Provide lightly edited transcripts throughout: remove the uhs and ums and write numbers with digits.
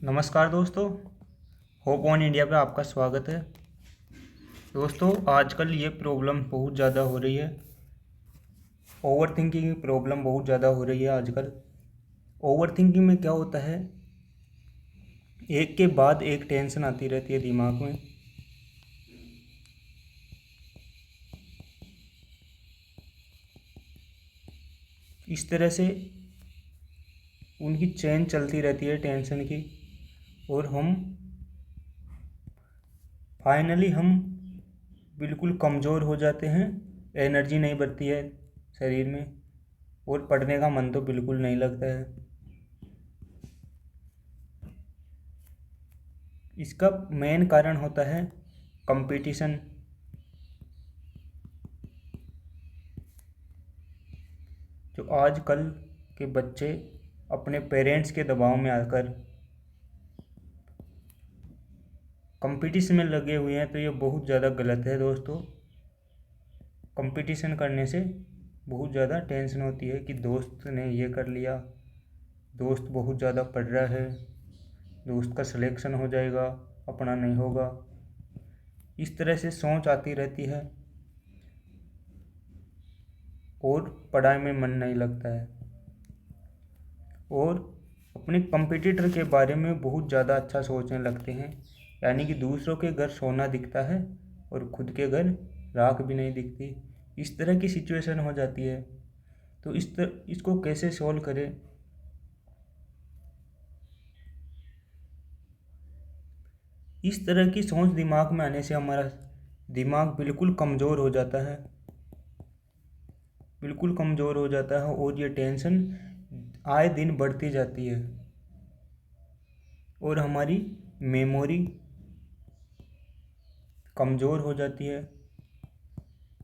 नमस्कार दोस्तों, hope on India पे आपका स्वागत है। दोस्तों, आजकल ये प्रॉब्लम बहुत ज़्यादा हो रही है। ओवर थिंकिंग की प्रॉब्लम बहुत ज़्यादा हो रही है आजकल। ओवर थिंकिंग में क्या होता है, एक के बाद एक टेंशन आती रहती है दिमाग में। इस तरह से उनकी चेन चलती रहती है टेंशन की, और हम बिल्कुल कमज़ोर हो जाते हैं। एनर्जी नहीं बचती है शरीर में, और पढ़ने का मन तो बिल्कुल नहीं लगता है। इसका मेन कारण होता है कंपटीशन। जो आजकल के बच्चे अपने पेरेंट्स के दबाव में आकर कंपटीशन में लगे हुए हैं, तो ये बहुत ज़्यादा गलत है दोस्तों। कंपटीशन करने से बहुत ज़्यादा टेंशन होती है कि दोस्त ने ये कर लिया, दोस्त बहुत ज़्यादा पढ़ रहा है, दोस्त का सिलेक्शन हो जाएगा, अपना नहीं होगा। इस तरह से सोच आती रहती है और पढ़ाई में मन नहीं लगता है, और अपने कंपटीटर के बारे में बहुत ज़्यादा अच्छा सोचने लगते हैं। यानी कि दूसरों के घर सोना दिखता है और खुद के घर राख भी नहीं दिखती। इस तरह की सिचुएशन हो जाती है। तो इसको कैसे सॉल्व करें। इस तरह की सोच दिमाग में आने से हमारा दिमाग बिल्कुल कमज़ोर हो जाता है, बिल्कुल कमज़ोर हो जाता है, और ये टेंशन आए दिन बढ़ती जाती है, और हमारी मेमोरी कमज़ोर हो जाती है।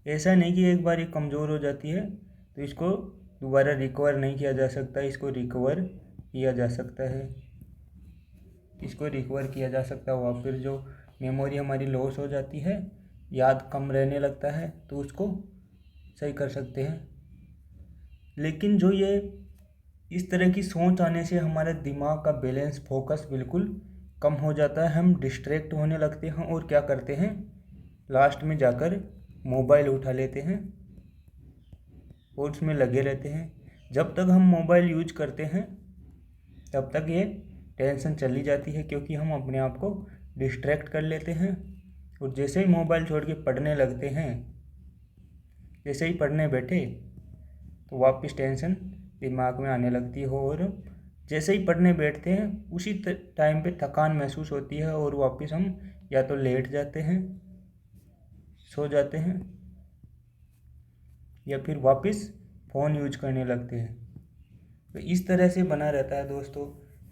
ऐसा नहीं कि एक बार ये कमज़ोर हो जाती है तो इसको दोबारा रिकवर नहीं किया जा सकता। इसको रिकवर किया जा सकता है, इसको रिकवर किया जा सकता है। और फिर जो मेमोरी हमारी लॉस हो जाती है, याद कम रहने लगता है, तो उसको सही कर सकते हैं। लेकिन जो ये इस तरह की सोच आने से हमारे दिमाग का बैलेंस, फोकस बिल्कुल कम हो जाता है। हम डिस्ट्रैक्ट होने लगते हैं और क्या करते हैं, लास्ट में जाकर मोबाइल उठा लेते हैं और उसमें लगे रहते हैं। जब तक हम मोबाइल यूज करते हैं तब तक ये टेंशन चली जाती है, क्योंकि हम अपने आप को डिस्ट्रैक्ट कर लेते हैं। और जैसे ही मोबाइल छोड़ के पढ़ने लगते हैं, जैसे ही पढ़ने बैठे तो वापस टेंशन दिमाग में आने लगती है, और जैसे ही पढ़ने बैठते हैं उसी टाइम पे थकान महसूस होती है, और वापस हम या तो लेट जाते हैं, सो जाते हैं, या फिर वापस फ़ोन यूज करने लगते हैं। तो इस तरह से बना रहता है दोस्तों,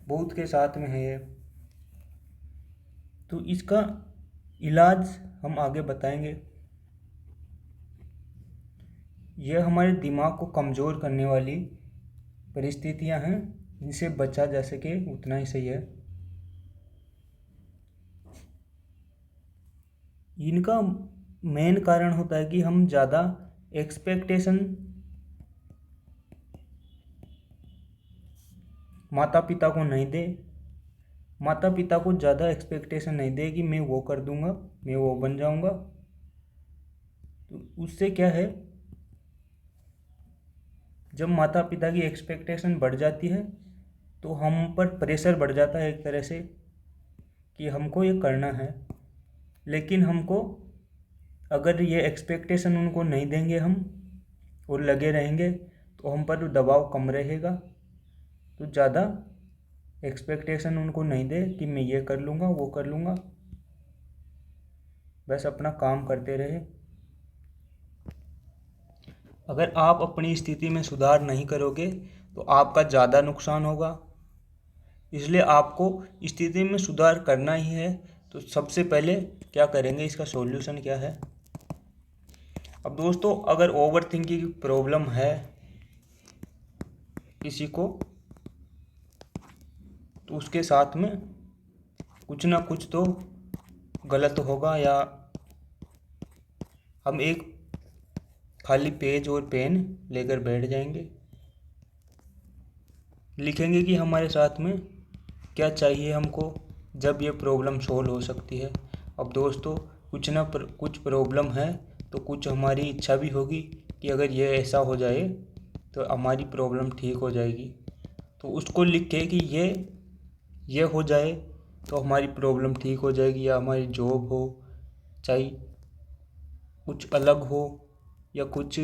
बहुत के साथ में है ये। तो इसका इलाज हम आगे बताएंगे। यह हमारे दिमाग को कमज़ोर करने वाली परिस्थितियां हैं, जिनसे बचा जा सके उतना ही सही है। इनका मेन कारण होता है कि हम ज़्यादा एक्सपेक्टेशन माता पिता को नहीं दे। माता पिता को ज़्यादा एक्सपेक्टेशन नहीं दे कि मैं वो कर दूंगा, मैं वो बन जाऊंगा। तो उससे क्या है, जब माता पिता की एक्सपेक्टेशन बढ़ जाती है तो हम पर प्रेशर बढ़ जाता है एक तरह से कि हमको ये करना है। लेकिन हमको अगर ये एक्सपेक्टेशन उनको नहीं देंगे हम, और लगे रहेंगे, तो हम पर दबाव कम रहेगा। तो ज़्यादा एक्सपेक्टेशन उनको नहीं दे कि मैं ये कर लूँगा, वो कर लूँगा, बस अपना काम करते रहे। अगर आप अपनी स्थिति में सुधार नहीं करोगे तो आपका ज़्यादा नुकसान होगा। इसलिए आपको स्थिति में सुधार करना ही है। तो सबसे पहले क्या करेंगे, इसका सॉल्यूशन क्या है। अब दोस्तों, अगर ओवर थिंकिंग की प्रॉब्लम है किसी को, तो उसके साथ में कुछ ना कुछ तो गलत होगा। या हम एक खाली पेज और पेन लेकर बैठ जाएंगे, लिखेंगे कि हमारे साथ में क्या चाहिए हमको जब ये प्रॉब्लम सॉल्व हो सकती है। अब दोस्तों कुछ प्रॉब्लम है तो कुछ हमारी इच्छा भी होगी कि अगर ये ऐसा हो जाए तो हमारी प्रॉब्लम ठीक हो जाएगी। तो उसको लिख के कि ये हो जाए तो हमारी प्रॉब्लम ठीक हो जाएगी, या हमारी जॉब हो, चाहे कुछ अलग हो, या कुछ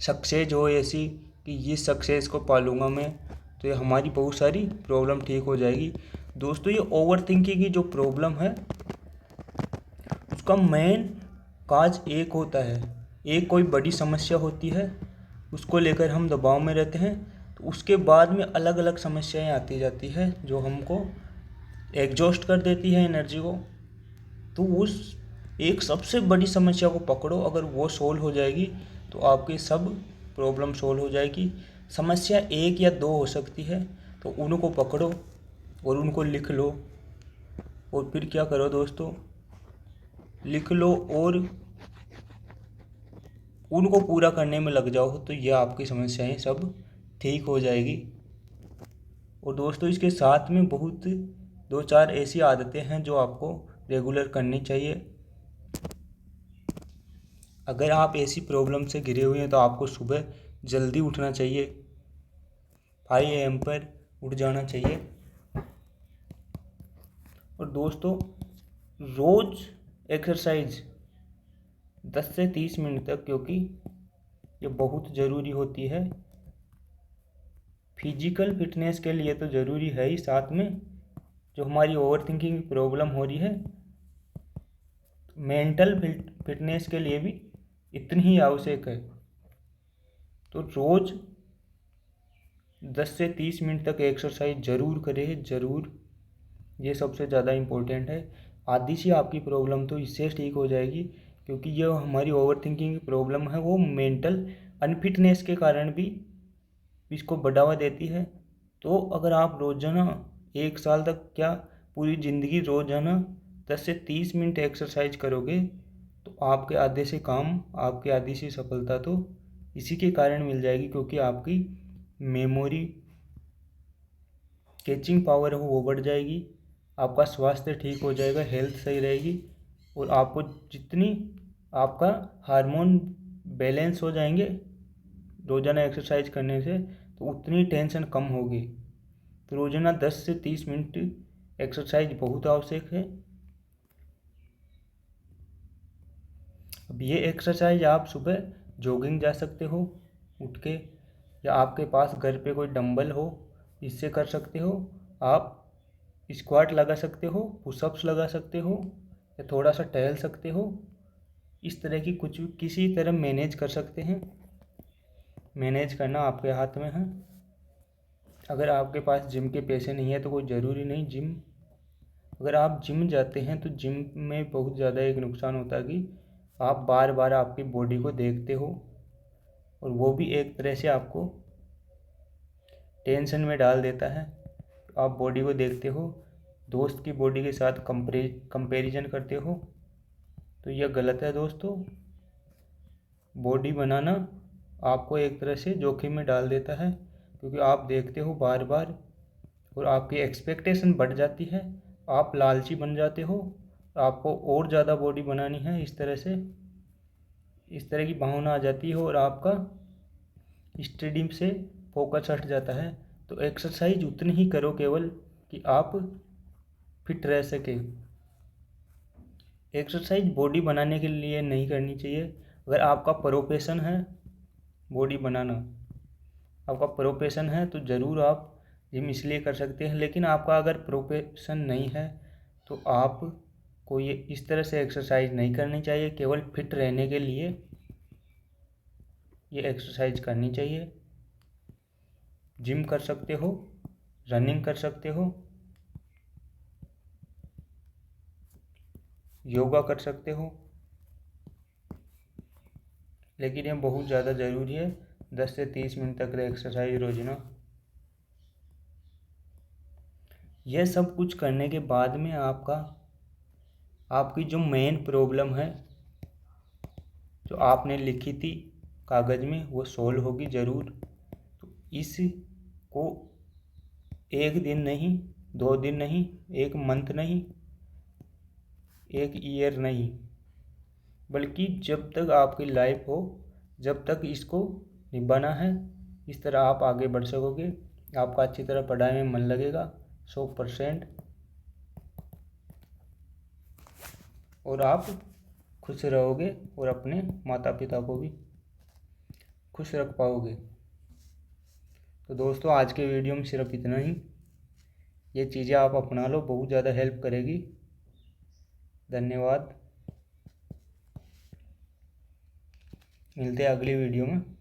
सक्सेस हो ऐसी कि ये सक्सेस को पालूंगा मैं, तो ये हमारी बहुत सारी प्रॉब्लम ठीक हो जाएगी। दोस्तों ये ओवर थिंकिंग की जो प्रॉब्लम है उसका मेन काज एक होता है। एक कोई बड़ी समस्या होती है, उसको लेकर हम दबाव में रहते हैं, तो उसके बाद में अलग अलग समस्याएं आती जाती है जो हमको एग्जॉस्ट कर देती है एनर्जी को। तो उस एक सबसे बड़ी समस्या को पकड़ो, अगर वो सोल्व हो जाएगी तो आपकी सब प्रॉब्लम सोल्व हो जाएगी। समस्या एक या दो हो सकती है, तो उनको पकड़ो और उनको लिख लो, और फिर क्या करो दोस्तों, लिख लो और उनको पूरा करने में लग जाओ, तो यह आपकी समस्याएं सब ठीक हो जाएगी। और दोस्तों इसके साथ में बहुत 2-4 ऐसी आदतें हैं जो आपको रेगुलर करनी चाहिए। अगर आप ऐसी प्रॉब्लम से घिरे हुए हैं तो आपको सुबह जल्दी उठना चाहिए, 5 AM पर उठ जाना चाहिए। और दोस्तों रोज़ एक्सरसाइज 10 से 30 मिनट तक, क्योंकि ये बहुत ज़रूरी होती है। फिजिकल फिटनेस के लिए तो ज़रूरी है ही, साथ में जो हमारी ओवर थिंकिंग प्रॉब्लम हो रही है, मेंटल फिटनेस के लिए भी इतनी ही आवश्यक है। तो रोज़ 10 से 30 मिनट तक एक्सरसाइज ज़रूर करें, ज़रूर। ये सबसे ज़्यादा इम्पोर्टेंट है। आधी सी आपकी प्रॉब्लम तो इससे ठीक हो जाएगी, क्योंकि ये हमारी ओवर थिंकिंग की प्रॉब्लम है वो मेंटल अनफिटनेस के कारण भी इसको बढ़ावा देती है। तो अगर आप रोज़ाना 1 साल तक, क्या पूरी ज़िंदगी रोज़ाना 10 से 30 मिनट एक्सरसाइज करोगे, तो आपके आधे से काम, आपकी आधी सी सफलता तो इसी के कारण मिल जाएगी, क्योंकि आपकी मेमोरी, कैचिंग पावर है वो बढ़ जाएगी, आपका स्वास्थ्य ठीक हो जाएगा, हेल्थ सही रहेगी, और आपको जितनी आपका हार्मोन बैलेंस हो जाएंगे रोज़ाना एक्सरसाइज करने से, तो उतनी टेंशन कम होगी। तो रोज़ाना 10 से 30 मिनट एक्सरसाइज बहुत आवश्यक है। अब ये एक्सरसाइज आप सुबह जॉगिंग जा सकते हो उठ के, या आपके पास घर पे कोई डंबल हो इससे कर सकते हो। आप स्क्वाट लगा सकते हो, पुशअप्स लगा सकते हो, या थोड़ा सा टहल सकते हो। इस तरह की कुछ किसी तरह मैनेज कर सकते हैं। मैनेज करना आपके हाथ में है। अगर आपके पास जिम के पैसे नहीं है तो कोई ज़रूरी नहीं जिम, अगर आप जिम जाते हैं तो जिम में बहुत ज़्यादा एक नुकसान होता है कि आप बार बार आपकी बॉडी को देखते हो, और वो भी एक तरह से आपको टेंशन में डाल देता है। आप बॉडी को देखते हो, दोस्त की बॉडी के साथ कंपैरिजन करते हो, तो यह गलत है दोस्तों। बॉडी बनाना आपको एक तरह से जोखिम में डाल देता है, क्योंकि आप देखते हो बार बार और आपकी एक्सपेक्टेशन बढ़ जाती है, आप लालची बन जाते हो, आपको और ज़्यादा बॉडी बनानी है, इस तरह की भावना आ जाती है, और आपका स्टडी से फोकस हट जाता है। तो एक्सरसाइज उतनी ही करो केवल कि आप फिट रह सके। एक्सरसाइज बॉडी बनाने के लिए नहीं करनी चाहिए। अगर आपका प्रोफेशन है बॉडी बनाना, आपका प्रोफेशन है, तो ज़रूर आप जिम इसलिए कर सकते हैं। लेकिन आपका अगर प्रोफेशन नहीं है तो आप को ये इस तरह से एक्सरसाइज नहीं करनी चाहिए। केवल फिट रहने के लिए ये एक्सरसाइज करनी चाहिए। जिम कर सकते हो, रनिंग कर सकते हो, योगा कर सकते हो, लेकिन ये बहुत ज़्यादा ज़रूरी है 10 से 30 मिनट तक एक्सरसाइज रोजाना। यह सब कुछ करने के बाद में आपकी जो मेन प्रॉब्लम है जो आपने लिखी थी कागज़ में वो सोल्व होगी ज़रूर। तो इसको एक दिन नहीं 2 दिन नहीं, 1 मंथ नहीं, 1 ईयर नहीं, बल्कि जब तक आपकी लाइफ हो, जब तक इसको निभाना है। इस तरह आप आगे बढ़ सकोगे, आपका अच्छी तरह पढ़ाई में मन लगेगा 100%, और आप खुश रहोगे और अपने माता पिता को भी खुश रख पाओगे। तो दोस्तों, आज के वीडियो में सिर्फ इतना ही। ये चीज़ें आप अपना लो, बहुत ज़्यादा हेल्प करेगी। धन्यवाद। मिलते हैं अगली वीडियो में।